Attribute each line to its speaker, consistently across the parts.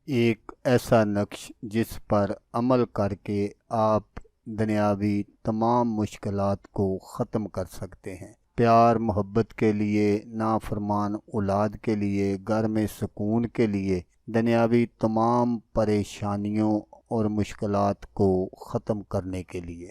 Speaker 1: ایک ایسا نقش جس پر عمل کر کے آپ دنیاوی تمام مشکلات کو ختم کر سکتے ہیں۔ پیار محبت کے لیے، نافرمان اولاد کے لیے، گھر میں سکون کے لیے، دنیاوی تمام پریشانیوں اور مشکلات کو ختم کرنے کے لیے۔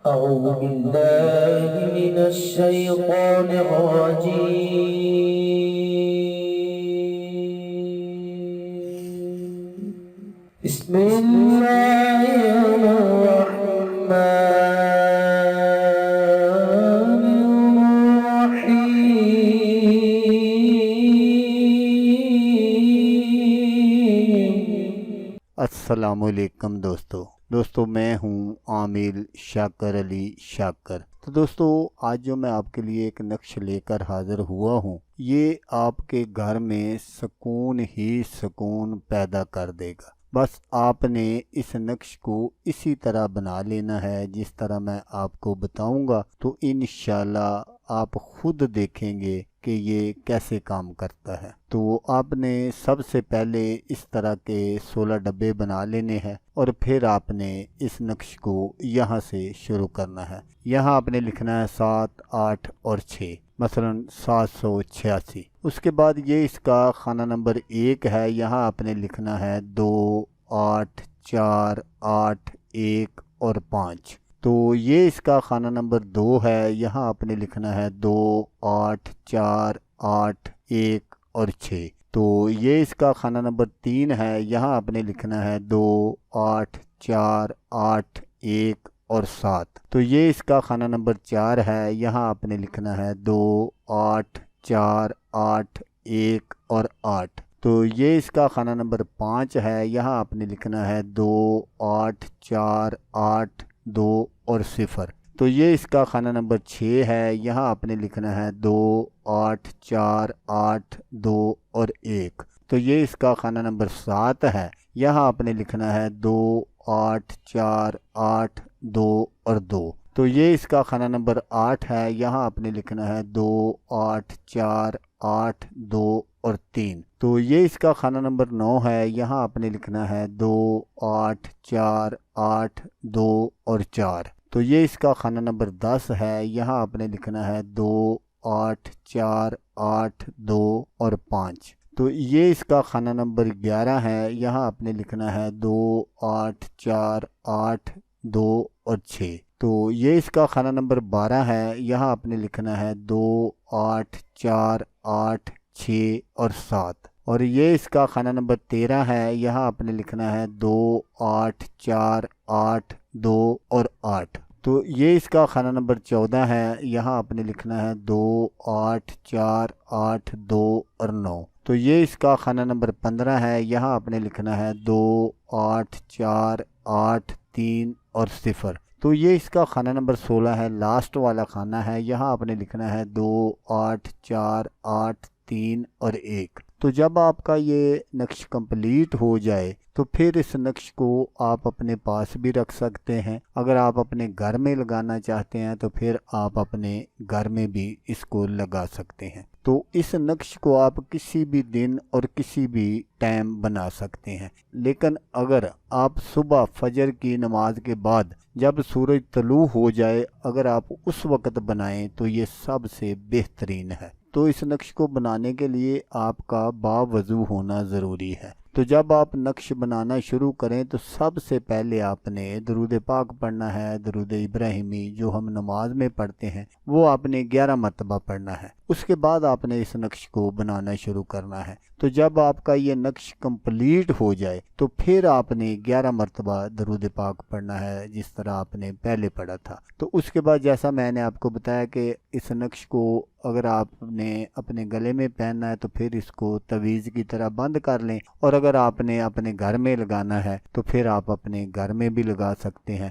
Speaker 2: اعوذ باللہ من الشیطان الرجیم، بسم اللہ الرحمن الرحیم۔
Speaker 1: السلام علیکم دوستو میں ہوں عامل شاکر علی شاکر۔ تو دوستو آج جو میں آپ کے لیے ایک نقش لے کر حاضر ہوا ہوں، یہ آپ کے گھر میں سکون ہی سکون پیدا کر دے گا۔ بس آپ نے اس نقش کو اسی طرح بنا لینا ہے جس طرح میں آپ کو بتاؤں گا، تو انشاءاللہ آپ خود دیکھیں گے کہ یہ کیسے کام کرتا ہے۔ تو آپ نے سب سے پہلے اس طرح کے 16 ڈبے بنا لینے ہیں، اور پھر آپ نے اس نقش کو یہاں سے شروع کرنا ہے۔ یہاں آپ نے لکھنا ہے 7، 8 اور 6، مثلا 786۔ اس کے بعد یہ اس کا خانہ نمبر 1 ہے، یہاں آپ نے لکھنا ہے 2، 8، 4، 8، 1 اور 5۔ تو یہ اس کا خانہ نمبر 2 ہے، یہاں آپ نے لکھنا ہے 2، 8، 4، 8، 1 اور 6۔ تو یہ اس کا خانہ نمبر 3 ہے، یہاں آپ نے لکھنا ہے 2، 8، 4، 8، 1 اور 7۔ تو یہ اس کا خانہ نمبر 4 ہے، یہاں آپ نے لکھنا ہے 2، 8، 4، 8، 1 اور 8۔ تو یہ اس کا خانہ نمبر 5 ہے، یہاں آپ نے لکھنا ہے 2، 8، 4، 8، 2 اور 0۔ تو یہ اس کا خانہ نمبر 6 ہے، یہاں آپ نے لکھنا ہے 2، 8، 4، 8، 2 اور 1۔ تو یہ اس کا خانہ نمبر 7 ہے، یہاں آپ نے لکھنا ہے 2، 8، 4، 8، 2 اور 2۔ تو یہ اس کا خانہ نمبر 8 ہے، یہاں آپ نے لکھنا ہے 2، 8، 4، 8، 2 اور 3۔ تو یہ اس کا خانہ نمبر 9 ہے، یہاں آپ نے لکھنا ہے 2، 8، 4، 8، 2 اور 4۔ تو یہ اس کا خانہ نمبر 10 ہے، یہاں آپ نے لکھنا ہے 2، 8، 4، 8، 2 اور 5۔ تو یہ اس کا خانہ نمبر 11 ہے، یہاں آپ نے لکھنا ہے 2، 8، 4، 8، 2 اور 6۔ تو یہ اس کا خانہ نمبر 12 ہے، یہاں آپ نے لکھنا ہے 2، 8، 4، 8، 6 اور 7۔ اور یہ اس کا خانہ نمبر 13 ہے، یہاں آپ نے لکھنا ہے 2، 8، 4، 8، 2 اور 8۔ تو یہ اس کا خانہ نمبر 14 ہے، یہاں آپ نے لکھنا ہے 2، 8، 4، 8، 2 اور 9۔ تو یہ اس کا خانہ نمبر 15 ہے، یہاں آپ نے لکھنا ہے 2، 8، 4، 8، 3 اور 0۔ تو یہ اس کا خانہ نمبر 16 ہے، لاسٹ والا خانہ ہے، یہاں آپ نے لکھنا ہے 2، 8، 4، 8، 3 اور 1۔ تو جب آپ کا یہ نقش کمپلیٹ ہو جائے تو پھر اس نقش کو آپ اپنے پاس بھی رکھ سکتے ہیں۔ اگر آپ اپنے گھر میں لگانا چاہتے ہیں تو پھر آپ اپنے گھر میں بھی اس کو لگا سکتے ہیں۔ تو اس نقش کو آپ کسی بھی دن اور کسی بھی ٹائم بنا سکتے ہیں، لیکن اگر آپ صبح فجر کی نماز کے بعد جب سورج طلوع ہو جائے اگر آپ اس وقت بنائیں تو یہ سب سے بہترین ہے۔ تو اس نقش کو بنانے کے لیے آپ کا باوضو ہونا ضروری ہے۔ تو جب آپ نقش بنانا شروع کریں تو سب سے پہلے آپ نے درود پاک پڑھنا ہے، درود ابراہیمی جو ہم نماز میں پڑھتے ہیں وہ آپ نے 11 مرتبہ پڑھنا ہے۔ اس کے بعد آپ نے اس نقش کو بنانا شروع کرنا ہے۔ تو جب آپ کا یہ نقش کمپلیٹ ہو جائے تو پھر آپ نے 11 مرتبہ درود پاک پڑھنا ہے جس طرح آپ نے پہلے پڑھا تھا۔ تو اس کے بعد جیسا میں نے آپ کو بتایا کہ اس نقش کو اگر آپ نے اپنے گلے میں پہننا ہے تو پھر اس کو تعویذ کی طرح بند کر لیں، اور اگر آپ نے اپنے گھر میں لگانا ہے تو پھر آپ اپنے گھر میں بھی لگا سکتے ہیں۔